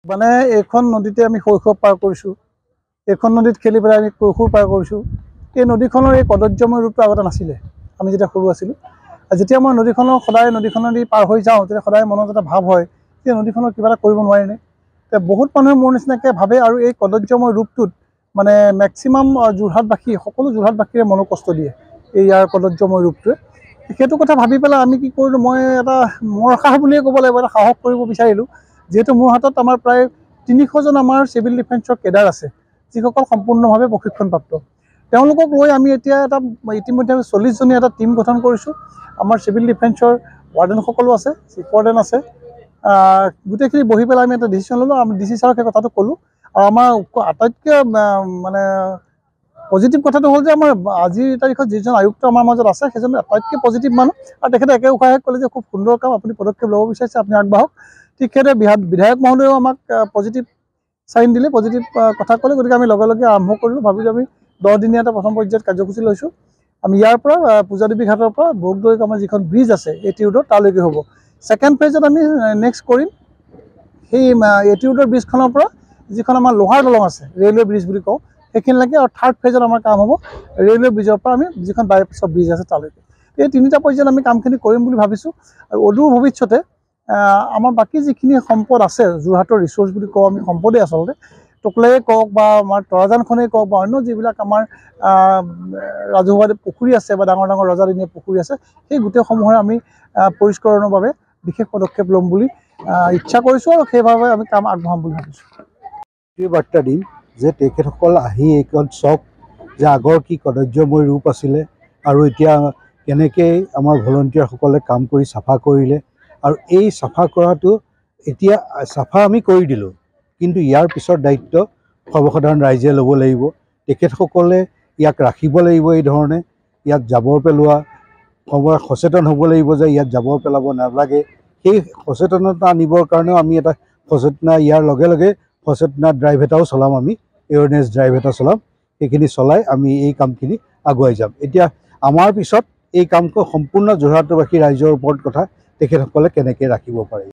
মানে এইখন নদীতে আমি শৈশৱ পাৰ কৰিছোঁ। এইখন নদীত খেলি পেলাই আমি কৈশোৰ পাৰ কৰিছোঁ। এই নদীখনৰ এই কদৰ্যময় ৰূপটো আগতে নাছিলে আমি যেতিয়া সৰু আছিলোঁ। আৰু যেতিয়া মই সদায় নদীখনেদি পাৰ হৈ যাওঁ তেতিয়া সদায় মনত এটা ভাৱ হয় যে নদীখনৰ কিবা এটা কৰিব নোৱাৰিনে। বহুত মানুহে মোৰ নিচিনাকৈ ভাবে আৰু এই কদৰ্যময় ৰূপটোত মানে মেক্সিমাম যোৰহাটবাসী সকলো যোৰহাটবাসীৰে মনত কষ্ট দিয়ে এই ইয়াৰ কদৰ্যময় ৰূপটোৱে। সেইটো কথা ভাবি পেলাই আমি কি কৰিলোঁ, মই এটা মোৰ সাহস বুলিয়ে ক'ব লাগিব, এটা সাহস কৰিব বিচাৰিলোঁ। যিহেতু মোৰ হাতত আমাৰ প্ৰায় ৩০০জন আমাৰ চিভিল ডিফেন্সৰ কেডাৰ আছে, যিসকল সম্পূৰ্ণভাৱে প্ৰশিক্ষণপ্ৰাপ্ত। তেওঁলোকক লৈ আমি এতিয়া ইতিমধ্যে ৪০জনীয়া এটা টীম গঠন কৰিছোঁ। আমাৰ চিভিল ডিফেন্সৰ ৱাৰ্ডেনসকলো আছে, চিফ ৱাৰ্ডেন আছে। গোটেইখিনি বহি পেলাই আমি এটা ডিচিশ্যন ল'লোঁ। আমি DC ছাৰক সেই কথাটো ক'লোঁ। আৰু আমাৰ আটাইতকৈ মানে পজিটিভ কথাটো হ'ল যে আমাৰ আজিৰ তাৰিখত যিজন আয়ুক্ত আমাৰ মাজত আছে সেইজন আটাইতকৈ পজিটিভ মানুহ। আৰু তেখেতে একে উশাহে ক'লে যে খুব সুন্দৰ কাম, আপুনি পদক্ষেপ ল'ব বিচাৰিছে, আপুনি আগবাঢ়ক। ঠিক সেইদৰে বিধায়ক মহোদয়েও আমাক পজিটিভ চাইন দিলে, পজিটিভ কথা ক'লে। গতিকে আমি লগে লগে আৰম্ভ কৰিলোঁ। ভাবিলোঁ আমি 10 দিনীয়া এটা প্ৰথম পৰ্যায়ত কাৰ্যসূচী লৈছোঁ। আমি ইয়াৰ পৰা পূজাদেৱী ঘাটৰ পৰা বগদৈত আমাৰ যিখন ব্ৰিজ আছে এটি ৰোডত তালৈকে হ'ব। ছেকেণ্ড ফেজত আমি নেক্সট কৰিম সেই এটি ৰোডৰ ব্ৰিজখনৰ পৰা যিখন আমাৰ লোহাৰ দলং আছে, ৰেলৱে ব্ৰিজ বুলি কওঁ, সেইখিনিলৈকে। আৰু থাৰ্ড ফেজত আমাৰ কাম হ'ব ৰেলৱে ব্ৰিজৰ পৰা আমি যিখন বাইপাছৰ ব্ৰিজ আছে তালৈকে। এই 3টা পৰ্যায়ত আমি কামখিনি কৰিম বুলি ভাবিছোঁ। আৰু অদূৰ ভৱিষ্যতে আমাৰ বাকী যিখিনি সম্পদ আছে, যোৰহাটৰ ৰিচোৰ্চ বুলি কওঁ আমি, সম্পদেই আচলতে, টকলায়ে কওক বা আমাৰ তৰাজানখনেই কওক বা অন্য যিবিলাক আমাৰ ৰাজহুৱা পুখুৰী আছে বা ডাঙৰ ডাঙৰ ৰজাদিনীয়া পুখুৰী আছে, সেই গোটেইসমূহৰ আমি পৰিষ্কৰণৰ বাবে বিশেষ পদক্ষেপ ল'ম বুলি ইচ্ছা কৰিছোঁ। আৰু সেইভাৱে আমি কাম আগবঢ়াম বুলি ভাবিছোঁ। এই বাৰ্তা দিম যে তেখেতসকল আহি এইখন চাওক যে আগৰ কি কদৰ্যময় ৰূপ আছিলে আৰু এতিয়া কেনেকৈ আমাৰ ভলণ্টিয়াৰসকলে কাম কৰি চাফা কৰিলে। আৰু এই চাফা কৰাটো এতিয়া চাফা আমি কৰি দিলোঁ, কিন্তু ইয়াৰ পিছৰ দায়িত্ব সৰ্বসাধাৰণ ৰাইজে ল'ব লাগিব। তেখেতসকলে ইয়াক ৰাখিব লাগিব, এই ধৰণে ইয়াত জাবৰ পেলোৱা সময়ত সচেতন হ'ব লাগিব যে ইয়াত জাবৰ পেলাব নালাগে। সেই সচেতনতা আনিবৰ কাৰণেও আমি এটা ইয়াৰ লগে লগে সচেতনতা ড্ৰাইভ এটাও চলাম, আমি এৱাৰনেছ ড্ৰাইভ এটা চলাম। সেইখিনি চলাই আমি এই কামখিনি আগুৱাই যাম। এতিয়া আমাৰ পিছত এই কামটো সম্পূৰ্ণ যোৰহাটবাসী ৰাইজৰ ওপৰত কথা, তেখেতসকলে কেনেকৈ ৰাখিব পাৰে।